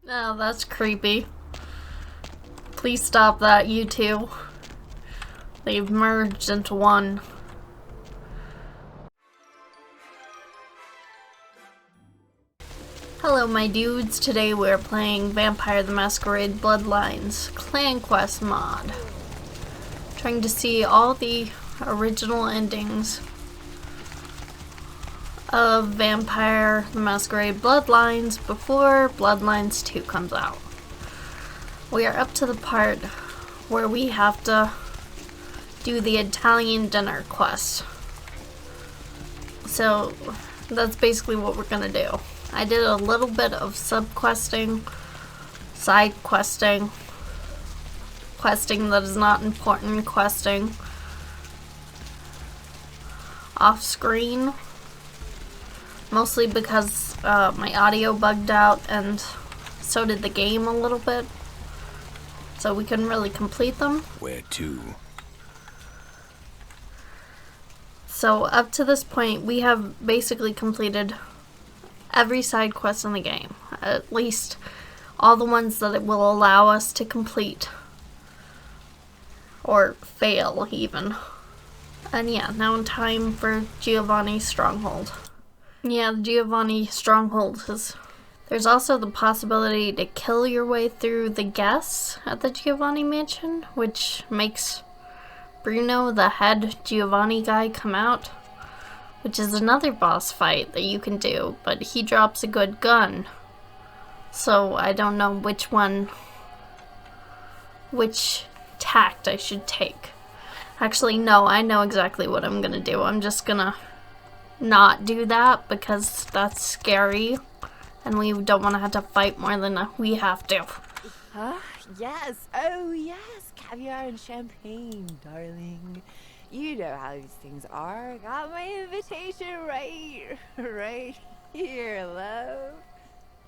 Oh, that's creepy. Please stop that, you two. They've merged into one. Hello my dudes, today we're playing Vampire the Masquerade Bloodlines Clan Quest mod. Trying to see all the original endings of Vampire the Masquerade Bloodlines before Bloodlines 2 comes out. We are up to the part where we have to do the Italian dinner quest. So that's basically what we're gonna do. I did a little bit of sub-questing, side questing, questing that is not important questing, off-screen, mostly because my audio bugged out and so did the game a little bit, so we couldn't really complete them. Where to? So up to this point, we have basically completed every side quest in the game. At least all the ones that it will allow us to complete. Or fail, even. And yeah, now in time for Giovanni's Stronghold. Yeah, the Giovanni Stronghold is... There's also the possibility to kill your way through the guests at the Giovanni Mansion, which makes Bruno, the head Giovanni guy, come out. Which is another boss fight that you can do, but he drops a good gun. So I don't know which tact I should take. Actually, no, I know exactly what I'm gonna do. I'm just gonna not do that because that's scary. And we don't want to have to fight more than we have to. Yes. Oh, yes. Caviar and champagne, darling. You know how these things are. Got my invitation right here, love.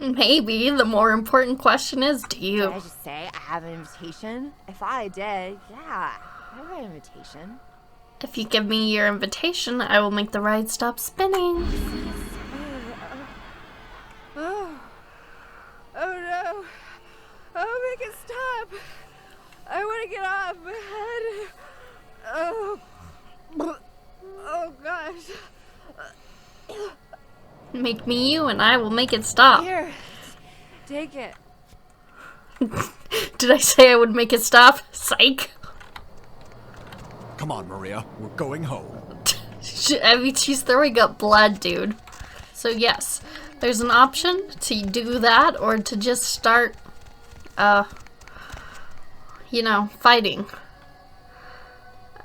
Maybe. The more important question is, do you? Did I just say I have an invitation? If I did, yeah, I have an invitation. If you give me your invitation, I will make the ride stop spinning. Oh no. Oh, make it stop. I want to get off my head. Oh gosh. Make me you and I will make it stop. Here, take it. Did I say I would make it stop? Psych. Come on, Maria. We're going home. I mean, she's throwing up blood, dude. So yes, there's an option to do that or to just start, you know, fighting.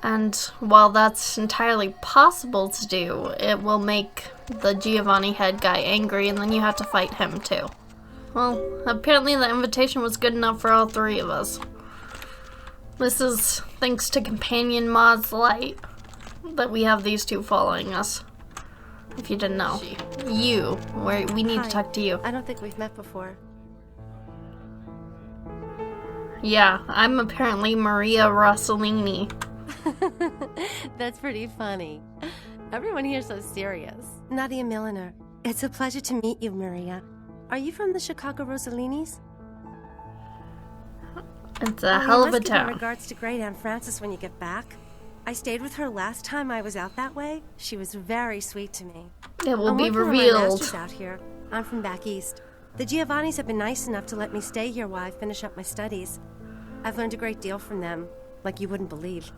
And while that's entirely possible to do, it will make the Giovanni head guy angry and then you have to fight him too. Well, apparently the invitation was good enough for all three of us. This is thanks to Companion Mods Lite that we have these two following us. If you didn't know. We need to talk to you. I don't think we've met before. Yeah, I'm apparently Maria Rossellini. That's pretty funny. Everyone here's so serious. Nadia Milliner. It's a pleasure to meet you, Maria. Are you from the Chicago Rosselinis? It's a hell of a give town. my regards to Great Aunt Frances when you get back. I stayed with her last time I was out that way. She was very sweet to me. It will I'm be working on my revealed. master's out here. I'm from back east. The Giovannis have been nice enough to let me stay here while I finish up my studies. I've learned a great deal from them, like you wouldn't believe.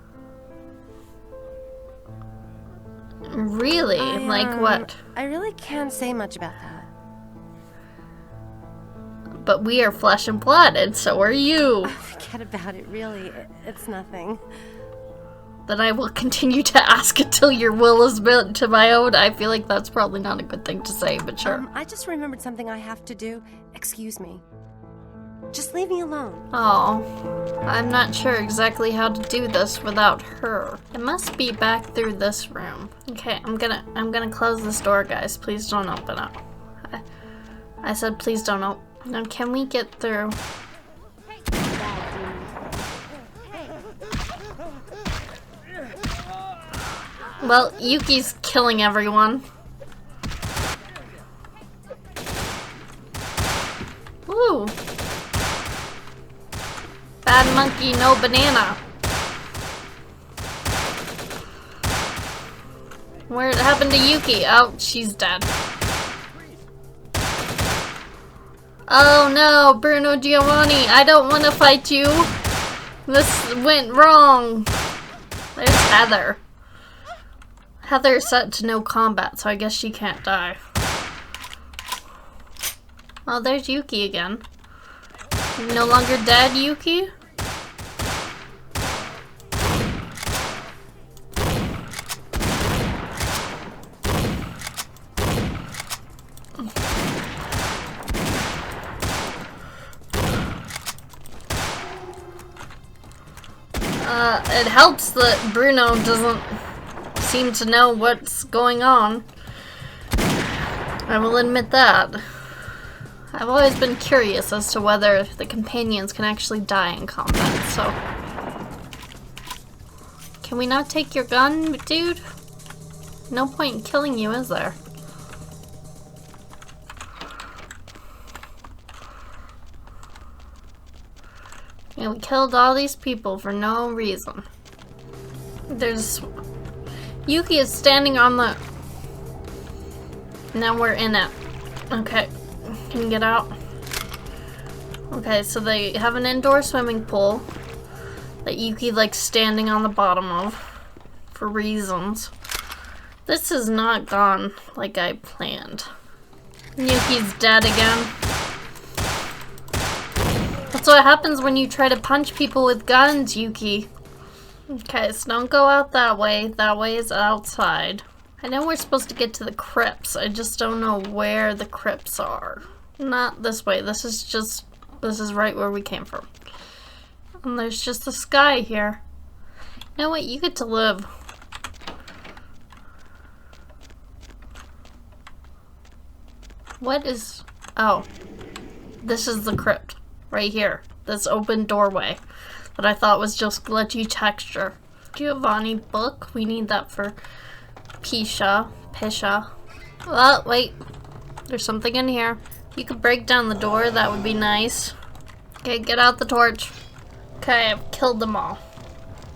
Really? Like what? I really can't say much about that. But we are flesh and blood, and so are you. Forget about it, really. It's nothing. That I will continue to ask until your will is built to my own. I feel like that's probably not a good thing to say, but sure. I just remembered something I have to do. Excuse me. Just leave me alone. Oh, I'm not sure exactly how to do this without her. It must be back through this room. Okay, I'm gonna close this door, guys. Please don't open it. I said please don't open. Now can we get through? Well, Yuki's killing everyone. Woo! Bad monkey, no banana. What happened to Yuki? Oh, she's dead. Oh no, Bruno Giovanni, I don't want to fight you. This went wrong. There's Heather. Heather's set to no combat, so I guess she can't die. Oh, there's Yuki again. You no longer dead, Yuki? It helps that Bruno doesn't seem to know what's going on. I will admit that. I've always been curious as to whether the companions can actually die in combat, so... Can we not take your gun, dude? No point in killing you, is there? And we killed all these people for no reason. There's... Yuki is standing on the... Now we're in it. Okay. Can you get out? Okay, so they have an indoor swimming pool that Yuki likes standing on the bottom of for reasons. This has not gone like I planned. Yuki's dead again. That's what happens when you try to punch people with guns, Yuki. Okay, so don't go out that way. That way is outside. I know we're supposed to get to the crypts. I just don't know where the crypts are. Not this way. This is right where we came from. And there's just the sky here. You know what? You get to live. What is... Oh. This is the crypt. Right here. This open doorway. That I thought was just glitchy texture. Giovanni book. We need that for Pisha. Oh, wait. There's something in here. You could break down the door. That would be nice. Okay, get out the torch. Okay, I've killed them all.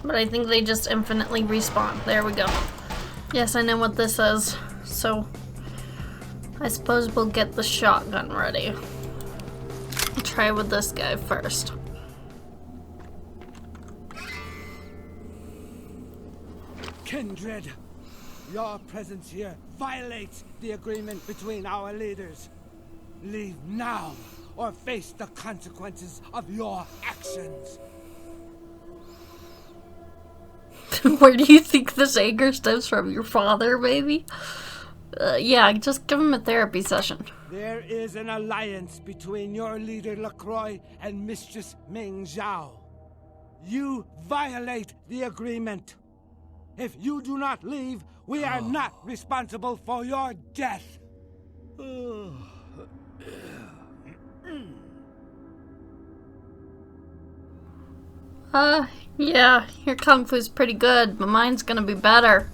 But I think they just infinitely respawn. There we go. Yes, I know what this is. So, I suppose we'll get the shotgun ready. I'll try with this guy first. Kindred, your presence here violates the agreement between our leaders. Leave now, or face the consequences of your actions. Where do you think this anger stems from? Your father, maybe? Yeah, just give him a therapy session. There is an alliance between your leader LaCroix and Mistress Ming Zhao. You violate the agreement. If you do not leave, we are not responsible for your death. Yeah, your kung fu's pretty good, but mine's gonna be better.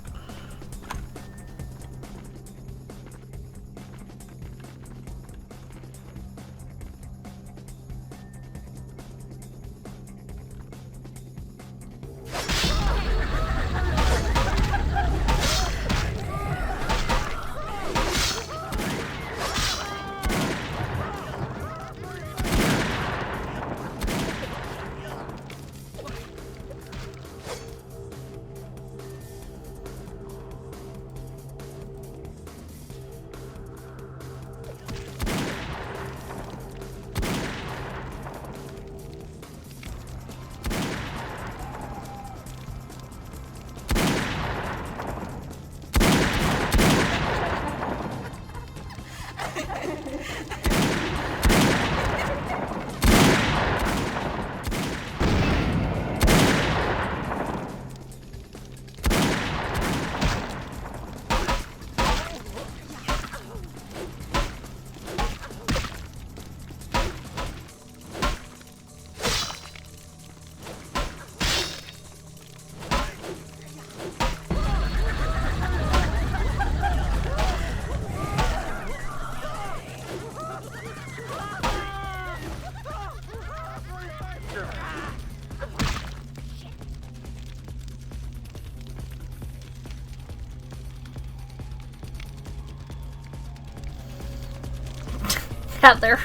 Heather.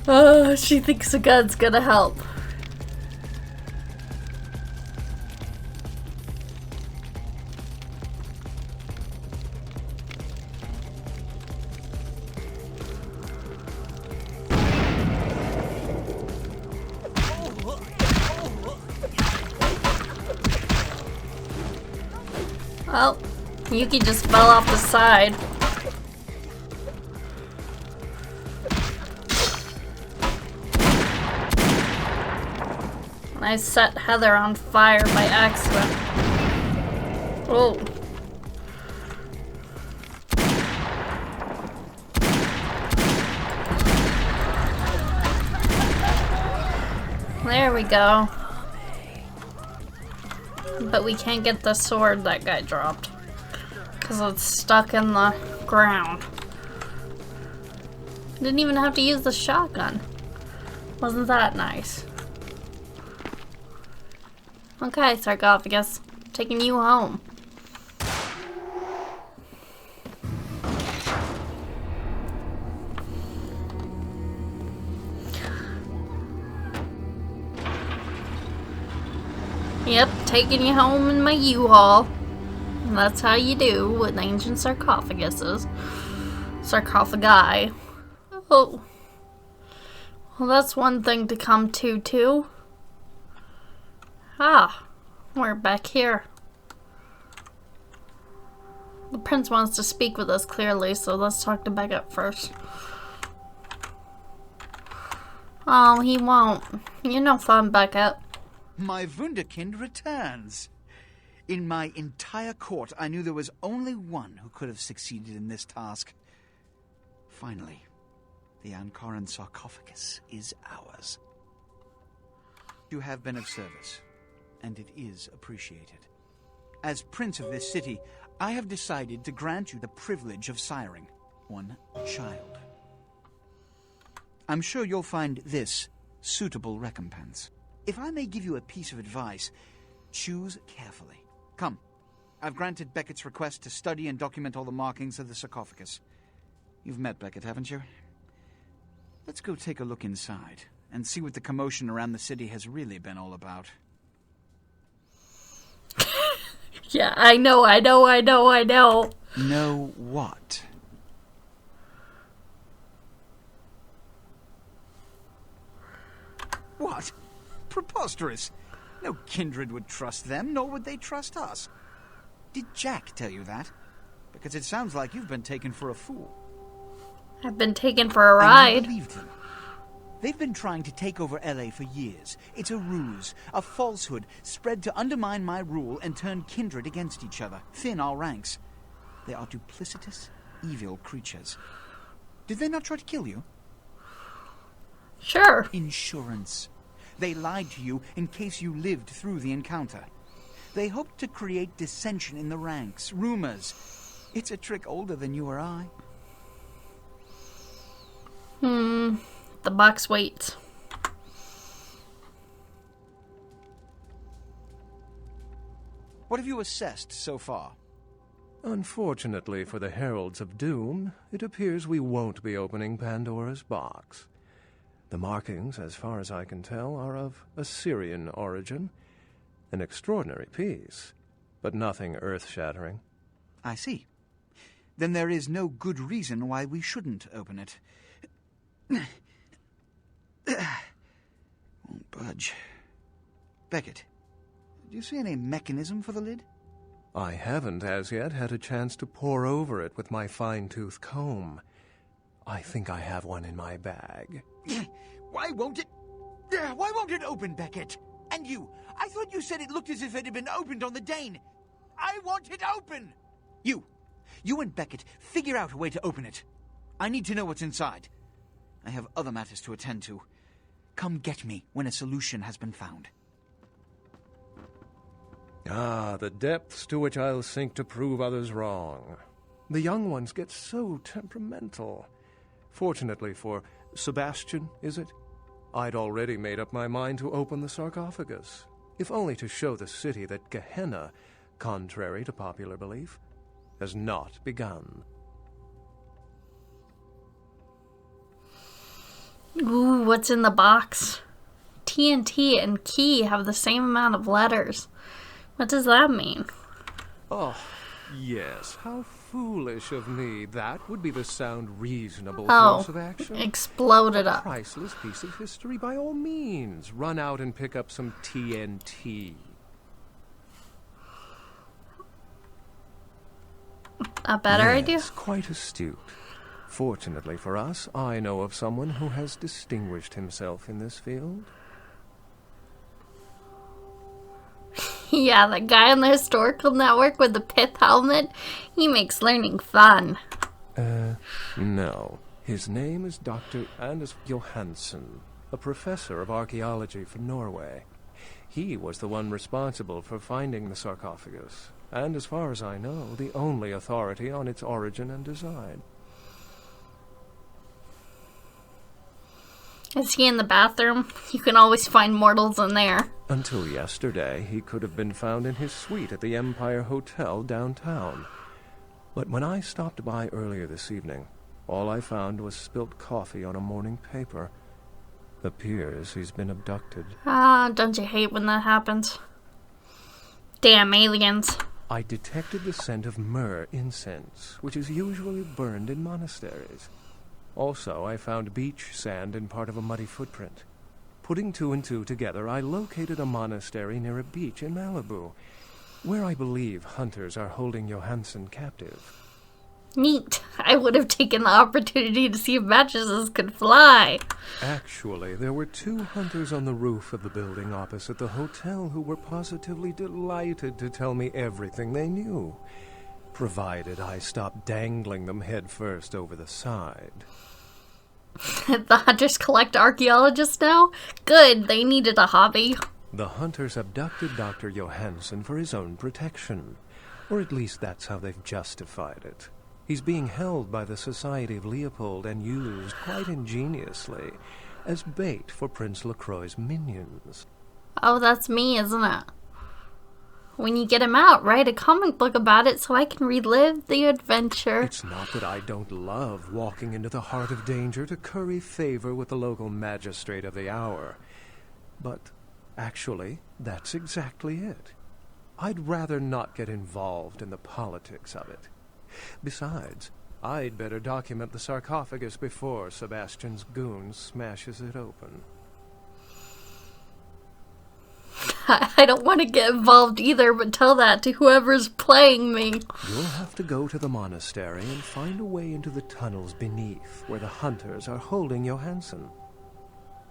Oh, she thinks a gun's gonna help. Well, Yuki just fell off the side. I set Heather on fire by accident. Oh. There we go. But we can't get the sword that guy dropped, because it's stuck in the ground. Didn't even have to use the shotgun. Wasn't that nice? Okay, sarcophagus. Taking you home. Yep, taking you home in my U-Haul. That's how you do with ancient sarcophaguses. Sarcophagi. Oh. Well, that's one thing to come to, too. Ah, we're back here. The prince wants to speak with us clearly, so let's talk to Beckett first. Oh, he won't. You're no fun, Beckett. My Wunderkind returns. In my entire court, I knew there was only one who could have succeeded in this task. Finally, the Ankaran sarcophagus is ours. You have been of service, and it is appreciated. As prince of this city, I have decided to grant you the privilege of siring one child. I'm sure you'll find this suitable recompense. If I may give you a piece of advice, choose carefully. Come, I've granted Beckett's request to study and document all the markings of the sarcophagus. You've met Beckett, haven't you? Let's go take a look inside and see what the commotion around the city has really been all about. Yeah, I know. Know what? What? Preposterous. No kindred would trust them, nor would they trust us. Did Jack tell you that? Because it sounds like you've been taken for a fool. I've been taken for a And ride. you believed him. They've been trying to take over LA for years. It's a ruse, a falsehood, spread to undermine my rule and turn kindred against each other, thin our ranks. They are duplicitous, evil creatures. Did they not try to kill you? Sure. Insurance. They lied to you in case you lived through the encounter. They hoped to create dissension in the ranks, rumors. It's a trick older than you or I. The box waits. What have you assessed so far? Unfortunately for the Heralds of Doom, it appears we won't be opening Pandora's box. The markings, as far as I can tell, are of Assyrian origin. An extraordinary piece, but nothing earth-shattering. I see. Then there is no good reason why we shouldn't open it. Won't budge. Beckett, do you see any mechanism for the lid? I haven't as yet had a chance to pore over it with my fine-tooth comb. I think I have one in my bag. Why won't it open, Beckett? And you, I thought you said it looked as if it had been opened on the Dane. I want it open! You and Beckett, figure out a way to open it. I need to know what's inside. I have other matters to attend to. Come get me when a solution has been found. Ah, the depths to which I'll sink to prove others wrong. The young ones get so temperamental. Fortunately for Sebastian, is it? I'd already made up my mind to open the sarcophagus, if only to show the city that Gehenna, contrary to popular belief, has not begun. Ooh, what's in the box? TNT and key have the same amount of letters. What does that mean? Oh, yes. How foolish of me. That would be the sound reasonable Oh, course of action. exploded up. Priceless piece of history, by all means. Run out and pick up some TNT. A better idea? Yes, quite astute. Fortunately for us, I know of someone who has distinguished himself in this field. Yeah, the guy on the historical network with the pith helmet, he makes learning fun. No. His name is Dr. Anders Johansen, a professor of archaeology from Norway. He was the one responsible for finding the sarcophagus, and as far as I know, the only authority on its origin and design. Is he in the bathroom? You can always find mortals in there. Until yesterday, he could have been found in his suite at the Empire Hotel downtown. But when I stopped by earlier this evening, all I found was spilt coffee on a morning paper. Appears he's been abducted. Ah, don't you hate when that happens? Damn aliens. I detected the scent of myrrh incense, which is usually burned in monasteries. Also, I found beach sand in part of a muddy footprint. Putting two and two together, I located a monastery near a beach in Malibu, where I believe hunters are holding Johansen captive. Neat. I would have taken the opportunity to see if mattresses could fly. Actually, there were 2 hunters on the roof of the building opposite the hotel who were positively delighted to tell me everything they knew, provided I stopped dangling them head first over the side. The hunters collect archaeologists now? Good, they needed a hobby. The hunters abducted Dr. Johansen for his own protection, or at least that's how they've justified it. He's being held by the Society of Leopold and used, quite ingeniously, as bait for Prince LaCroix's minions. Oh, that's me, isn't it? When you get him out, write a comic book about it so I can relive the adventure. It's not that I don't love walking into the heart of danger to curry favor with the local magistrate of the hour. But, actually, that's exactly it. I'd rather not get involved in the politics of it. Besides, I'd better document the sarcophagus before Sebastian's goon smashes it open. I don't want to get involved either, but tell that to whoever's playing me. You'll have to go to the monastery and find a way into the tunnels beneath, where the hunters are holding Johansen.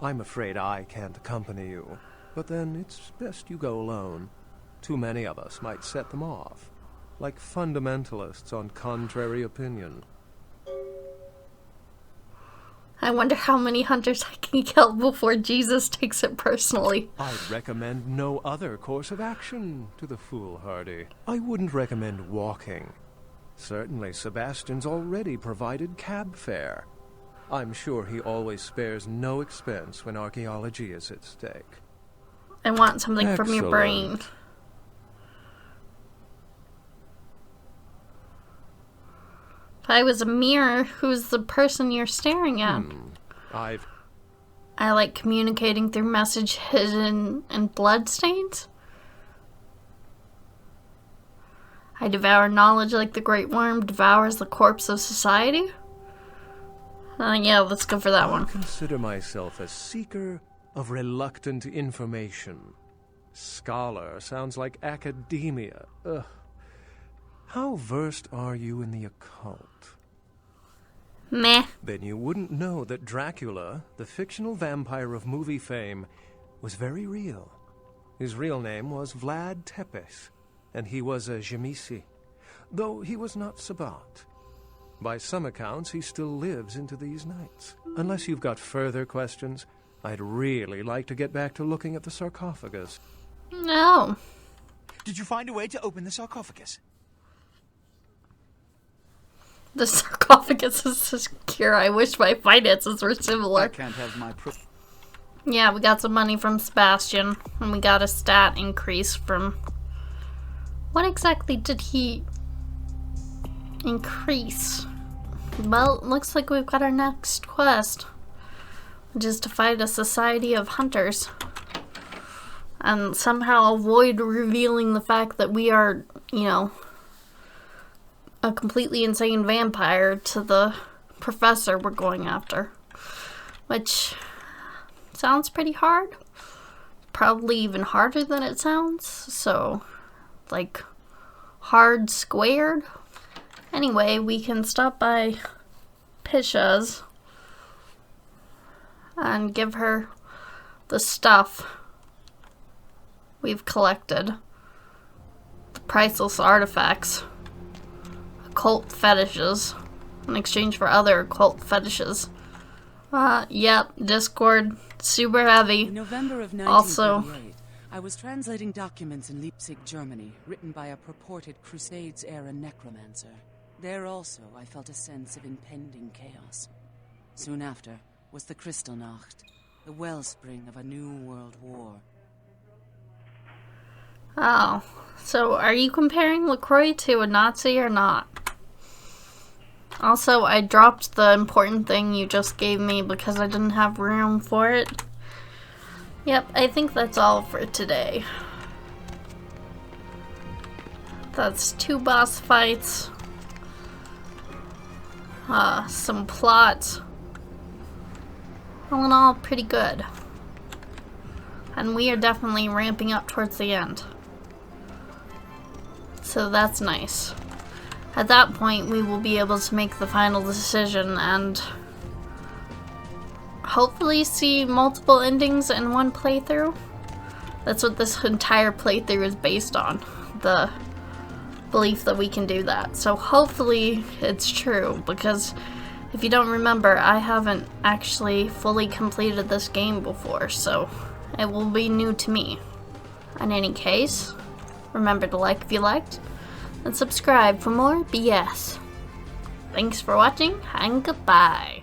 I'm afraid I can't accompany you, but then it's best you go alone. Too many of us might set them off, like fundamentalists on contrary opinion. I wonder how many hunters I can kill before Jesus takes it personally. I'd recommend no other course of action to the foolhardy. I wouldn't recommend walking. Certainly, Sebastian's already provided cab fare. I'm sure he always spares no expense when archaeology is at stake. I want something from your brain. If I was a mirror, who's the person you're staring at? I like communicating through messages and bloodstains. I devour knowledge like the great worm devours the corpse of society. Yeah, let's go for that one. I consider myself a seeker of reluctant information. Scholar sounds like academia. Ugh. How versed are you in the occult? Meh. Then you wouldn't know that Dracula, the fictional vampire of movie fame, was very real. His real name was Vlad Tepes, and he was a Jamisi, though he was not Sabbat. By some accounts, he still lives into these nights. Unless you've got further questions, I'd really like to get back to looking at the sarcophagus. No. Did you find a way to open the sarcophagus? The sarcophagus is secure. I wish my finances were similar. I can't have my Yeah, we got some money from Sebastian, and we got a stat increase from... What exactly did he increase? Well, it looks like we've got our next quest. which is to fight a society of hunters and somehow avoid revealing the fact that we are, you know, a completely insane vampire to the professor we're going after. Which sounds pretty hard. Probably even harder than it sounds. So, like, hard squared. Anyway, we can stop by Pisha's and give her the stuff we've collected. The priceless artifacts. Occult fetishes. In exchange for other occult fetishes. Yep, Discord. Super heavy. In November of 1938, Also, I was translating documents in Leipzig, Germany, written by a purported Crusades-era necromancer. There also, I felt a sense of impending chaos. Soon after was the Kristallnacht, the wellspring of a new world war. oh, so are you comparing LaCroix to a Nazi or not? Also, I dropped the important thing you just gave me because I didn't have room for it. Yep, I think that's all for today. That's 2 boss fights. Some plots. All in all, pretty good. And we are definitely ramping up towards the end. So that's nice. At that point, we will be able to make the final decision and hopefully see multiple endings in one playthrough. That's what this entire playthrough is based on. The belief that we can do that. So hopefully it's true, because if you don't remember, I haven't actually fully completed this game before, so it will be new to me. In any case, remember to like if you liked, and subscribe for more BS. Thanks for watching, and goodbye.